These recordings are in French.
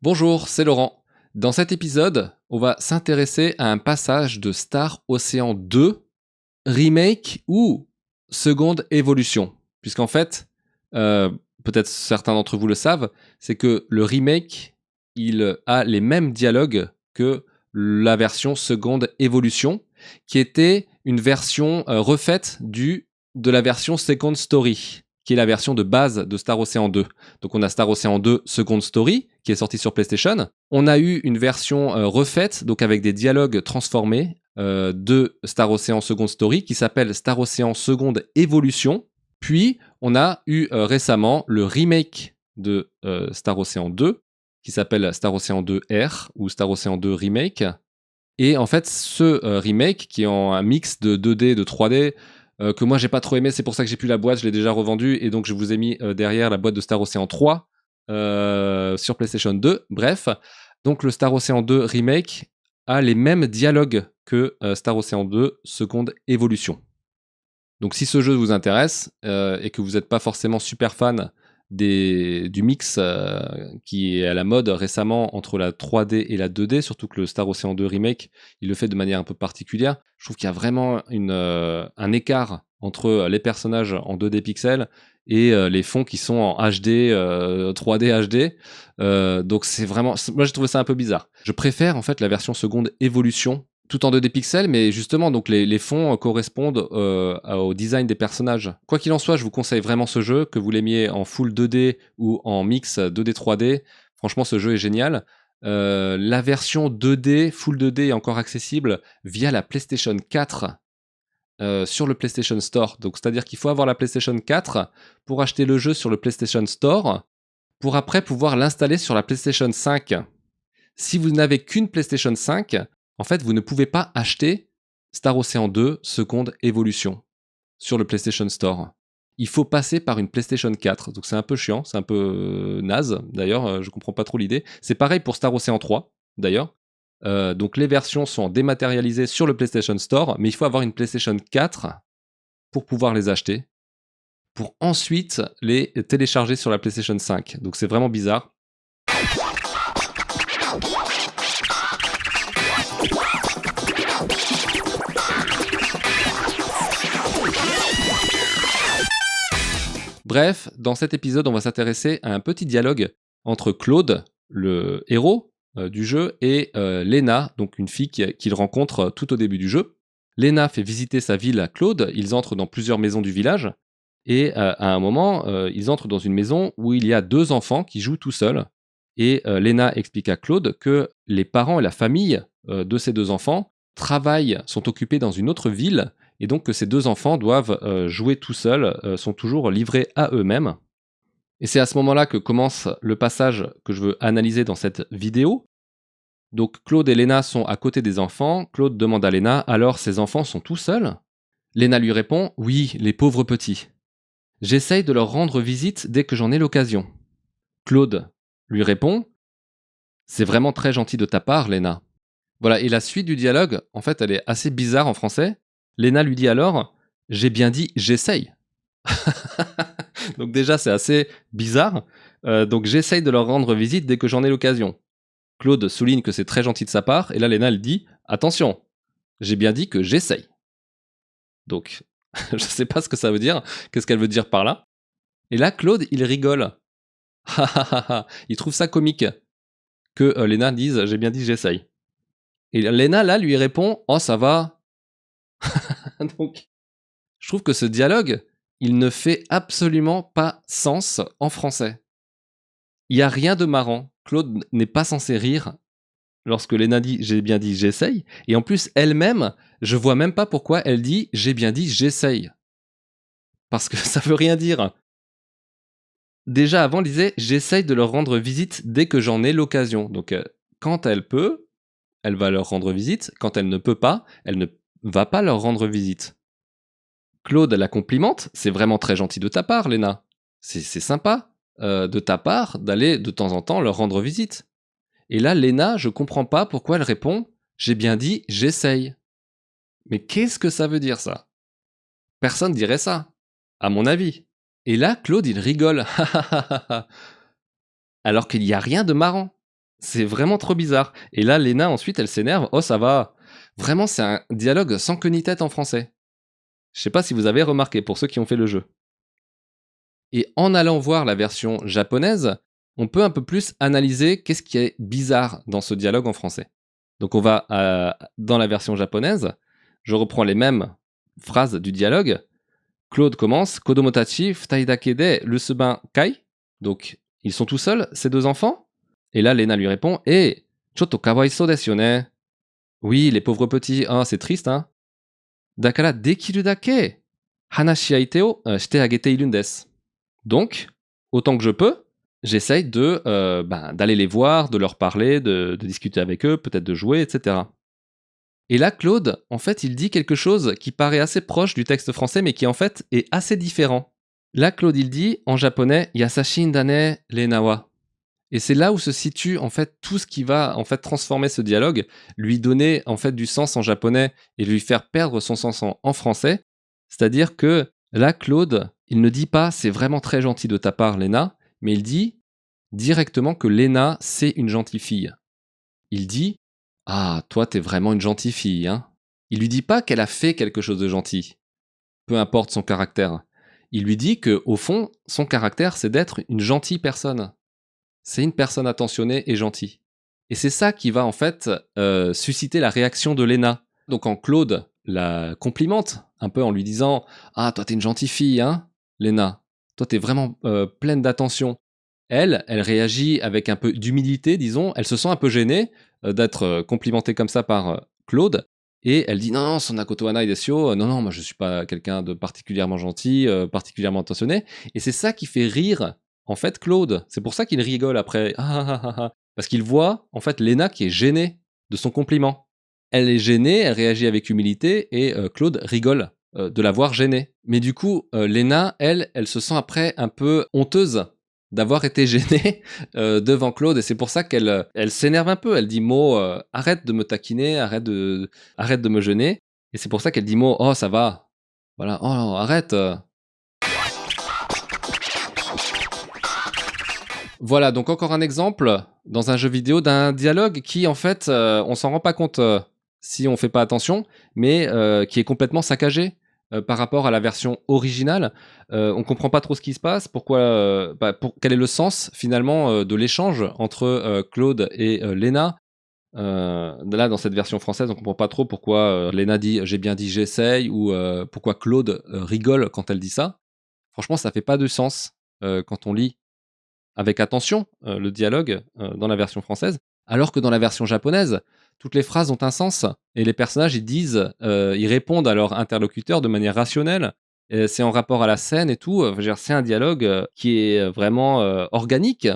Bonjour, c'est Laurent. Dans cet épisode, on va s'intéresser à un passage de Star Ocean 2, remake ou seconde évolution. Puisqu'en fait, euh, peut-être certains d'entre vous le savent, c'est que le remake, il a les mêmes dialogues que la version seconde évolution, qui était une version refaite de la version Second Story, qui est la version de base de Star Ocean 2. Donc on a Star Ocean 2 Second Story, qui est sorti sur PlayStation. On a eu une version refaite, donc avec des dialogues transformés, de Star Ocean Second Story, qui s'appelle Star Ocean Seconde Évolution. Puis on a eu récemment le remake de Star Ocean 2, qui s'appelle Star Ocean 2 R, ou Star Ocean 2 Remake. Et en fait, ce remake, qui est en un mix de 2D, de 3D, que moi j'ai pas trop aimé, c'est pour ça que j'ai plus la boîte, je l'ai déjà revendue, et donc je vous ai mis derrière la boîte de Star Ocean 3 sur PlayStation 2. Bref, donc le Star Ocean 2 Remake a les mêmes dialogues que Star Ocean 2 Seconde Évolution. Donc si ce jeu vous intéresse et que vous n'êtes pas forcément super fan du mix qui est à la mode récemment entre la 3D et la 2D, surtout que le Star Ocean 2 Remake, il le fait de manière un peu particulière. Je trouve qu'il y a vraiment un écart entre les personnages en 2D pixels et les fonds qui sont en HD, 3D HD. Donc c'est vraiment... Moi j'ai trouvé ça un peu bizarre. Je préfère en fait la version seconde évolution tout en 2D pixels, mais justement, donc les fonds correspondent au design des personnages. Quoi qu'il en soit, je vous conseille vraiment ce jeu, que vous l'aimiez en full 2D ou en mix 2D 3D. Franchement, ce jeu est génial. La version 2D, full 2D est encore accessible via la PlayStation 4 sur le PlayStation Store. Donc, c'est-à-dire qu'il faut avoir la PlayStation 4 pour acheter le jeu sur le PlayStation Store, pour après pouvoir l'installer sur la PlayStation 5. Si vous n'avez qu'une PlayStation 5, en fait, vous ne pouvez pas acheter Star Ocean 2 Seconde Évolution sur le PlayStation Store. Il faut passer par une PlayStation 4. Donc c'est un peu chiant, c'est un peu naze. D'ailleurs, je comprends pas trop l'idée. C'est pareil pour Star Ocean 3, d'ailleurs. Donc les versions sont dématérialisées sur le PlayStation Store, mais il faut avoir une PlayStation 4 pour pouvoir les acheter, pour ensuite les télécharger sur la PlayStation 5. Donc c'est vraiment bizarre. Bref, dans cet épisode, on va s'intéresser à un petit dialogue entre Claude, le héros du jeu, et Lena, donc une fille qu'il rencontre tout au début du jeu. Lena fait visiter sa ville à Claude, ils entrent dans plusieurs maisons du village, et à un moment, ils entrent dans une maison où il y a deux enfants qui jouent tout seuls. Et Lena explique à Claude que les parents et la famille de ces deux enfants sont occupés dans une autre ville, et donc que ces deux enfants doivent jouer tout seuls, sont toujours livrés à eux-mêmes. Et c'est à ce moment-là que commence le passage que je veux analyser dans cette vidéo. Donc Claude et Lena sont à côté des enfants. Claude demande à Lena, alors ces enfants sont tout seuls? Lena lui répond, oui, les pauvres petits. J'essaye de leur rendre visite dès que j'en ai l'occasion. Claude lui répond, c'est vraiment très gentil de ta part, Lena. Voilà, et la suite du dialogue, en fait, elle est assez bizarre en français. Lena lui dit alors, j'ai bien dit j'essaye. Donc déjà, c'est assez bizarre. Donc j'essaye de leur rendre visite dès que j'en ai l'occasion. Claude souligne que c'est très gentil de sa part, et là, Lena, elle dit, attention, j'ai bien dit que j'essaye. Donc, je ne sais pas ce que ça veut dire, qu'est-ce qu'elle veut dire par là. Et là, Claude, il rigole. Il trouve ça comique que Lena dise, j'ai bien dit j'essaye. Et Lena, là, lui répond, oh, ça va. Donc, je trouve que ce dialogue, il ne fait absolument pas sens en français. Il n'y a rien de marrant. Claude n'est pas censé rire lorsque Lena dit j'ai bien dit j'essaye. Et en plus, elle-même, je vois même pas pourquoi elle dit j'ai bien dit j'essaye. Parce que ça veut rien dire. Déjà avant, elle disait j'essaye de leur rendre visite dès que j'en ai l'occasion. Donc quand elle peut, elle va leur rendre visite. Quand elle ne peut pas, elle ne va pas leur rendre visite. Claude la complimente, c'est vraiment très gentil de ta part, Lena. C'est sympa de ta part d'aller de temps en temps leur rendre visite. Et là, Lena, je comprends pas pourquoi elle répond j'ai bien dit j'essaye. Mais qu'est-ce que ça veut dire ça? Personne dirait ça, à mon avis. Et là, Claude, il rigole. Alors qu'il n'y a rien de marrant. C'est vraiment trop bizarre. Et là, Lena, ensuite, elle s'énerve. Oh, ça va. Vraiment, c'est un dialogue sans queue ni tête en français. Je sais pas si vous avez remarqué pour ceux qui ont fait le jeu. Et en allant voir la version japonaise, on peut un peu plus analyser qu'est-ce qui est bizarre dans ce dialogue en français. Donc on va dans la version japonaise, je reprends les mêmes phrases du dialogue. Claude commence, Kodomotachi, futai dake de rusubin kai. Donc ils sont tout seuls, ces deux enfants. Et là, Lena lui répond, chotto kawaisou desu yo ne. Oui, les pauvres petits, ah, c'est triste, hein. Dakara dekiru dake hanashi aite o shite agete irun desu. Donc, autant que je peux, j'essaye d'aller les voir, de leur parler, de discuter avec eux, peut-être de jouer, etc. Et là, Claude, en fait, il dit quelque chose qui paraît assez proche du texte français, mais qui en fait est assez différent. Là, Claude, il dit en japonais Yasashi ndane Lena wa. Et c'est là où se situe en fait tout ce qui va en fait transformer ce dialogue, lui donner en fait du sens en japonais et lui faire perdre son sens en français. C'est-à-dire que là, Claude, il ne dit pas c'est vraiment très gentil de ta part, Lena, mais il dit directement que Lena, c'est une gentille fille. Il dit ah, toi, t'es vraiment une gentille fille, hein. Il lui dit pas qu'elle a fait quelque chose de gentil, peu importe son caractère. Il lui dit que au fond, son caractère, c'est d'être une gentille personne. C'est une personne attentionnée et gentille. Et c'est ça qui va en fait susciter la réaction de Lena. Donc quand Claude la complimente, un peu en lui disant « Ah, toi t'es une gentille fille, hein, Lena. Toi t'es vraiment pleine d'attention. » Elle réagit avec un peu d'humilité, disons. Elle se sent un peu gênée d'être complimentée comme ça par Claude. Et elle dit « Non, non, Sonakoto wa nai desu yo. Non, non, moi je suis pas quelqu'un de particulièrement gentil, particulièrement attentionné. » Et c'est ça qui fait rire en fait Claude. C'est pour ça qu'il rigole après. Parce qu'il voit en fait Lena qui est gênée de son compliment. Elle est gênée, elle réagit avec humilité et Claude rigole de la voir gênée. Mais du coup, Lena, elle se sent après un peu honteuse d'avoir été gênée devant Claude et c'est pour ça qu'elle s'énerve un peu. Elle dit mot arrête de me taquiner, arrête de me gêner. Et c'est pour ça qu'elle dit mot oh ça va. Voilà, oh arrête. Voilà, donc encore un exemple dans un jeu vidéo d'un dialogue qui, en fait, on s'en rend pas compte si on fait pas attention, mais qui est complètement saccagé par rapport à la version originale. On comprend pas trop ce qui se passe, pourquoi, quel est le sens finalement de l'échange entre Claude et Lena. Là, dans cette version française, on comprend pas trop pourquoi Lena dit j'ai bien dit j'essaye ou pourquoi Claude rigole quand elle dit ça. Franchement, ça fait pas de sens quand on lit avec attention le dialogue dans la version française, alors que dans la version japonaise, toutes les phrases ont un sens et les personnages ils disent, ils répondent à leur interlocuteur de manière rationnelle. Et c'est en rapport à la scène et tout. Je veux dire, c'est un dialogue qui est vraiment organique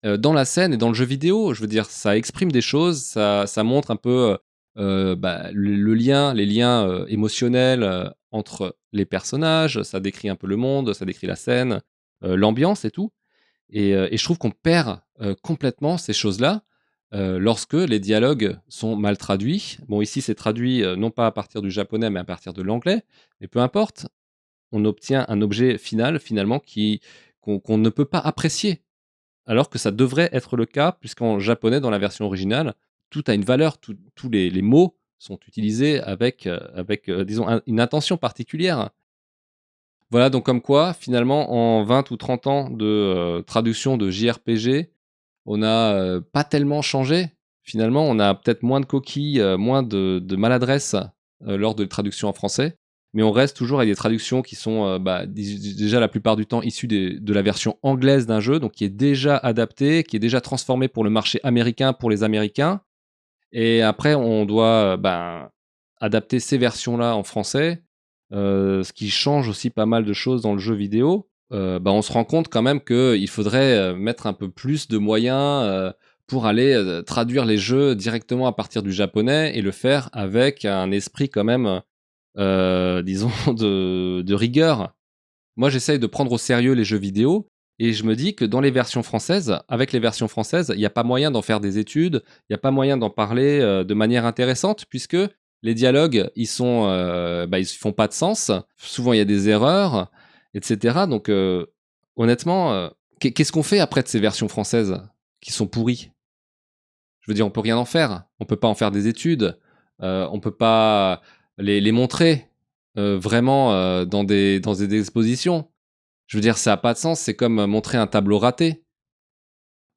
dans la scène et dans le jeu vidéo. Je veux dire, ça exprime des choses, ça montre un peu le lien, les liens émotionnels entre les personnages. Ça décrit un peu le monde, ça décrit la scène, l'ambiance et tout. Et je trouve qu'on perd complètement ces choses-là lorsque les dialogues sont mal traduits. Bon, ici, c'est traduit non pas à partir du japonais, mais à partir de l'anglais. Mais peu importe, on obtient un objet final, finalement, qu'on ne peut pas apprécier. Alors que ça devrait être le cas, puisqu'en japonais, dans la version originale, tout a une valeur, tous les mots sont utilisés avec disons, une intention particulière. Voilà, donc comme quoi, finalement, en 20 ou 30 ans de traduction de JRPG, on n'a pas tellement changé. Finalement, on a peut-être moins de coquilles, moins de maladresse lors de traduction en français, mais on reste toujours avec des traductions qui sont déjà la plupart du temps issues de la version anglaise d'un jeu, donc qui est déjà adapté, qui est déjà transformé pour le marché américain, pour les Américains. Et après, on doit adapter ces versions-là en français, ce qui change aussi pas mal de choses dans le jeu vidéo. On se rend compte quand même qu'il faudrait mettre un peu plus de moyens pour aller traduire les jeux directement à partir du japonais et le faire avec un esprit quand même, disons, de rigueur. Moi, j'essaye de prendre au sérieux les jeux vidéo et je me dis que dans les versions françaises, avec les versions françaises, il n'y a pas moyen d'en faire des études, il n'y a pas moyen d'en parler de manière intéressante puisque les dialogues, ils font pas de sens. Souvent, il y a des erreurs, etc. Donc, honnêtement, qu'est-ce qu'on fait après de ces versions françaises qui sont pourries? Je veux dire, on peut rien en faire. On peut pas en faire des études. On peut pas les montrer vraiment dans des expositions. Je veux dire, ça a pas de sens. C'est comme montrer un tableau raté.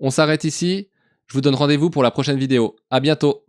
On s'arrête ici. Je vous donne rendez-vous pour la prochaine vidéo. À bientôt.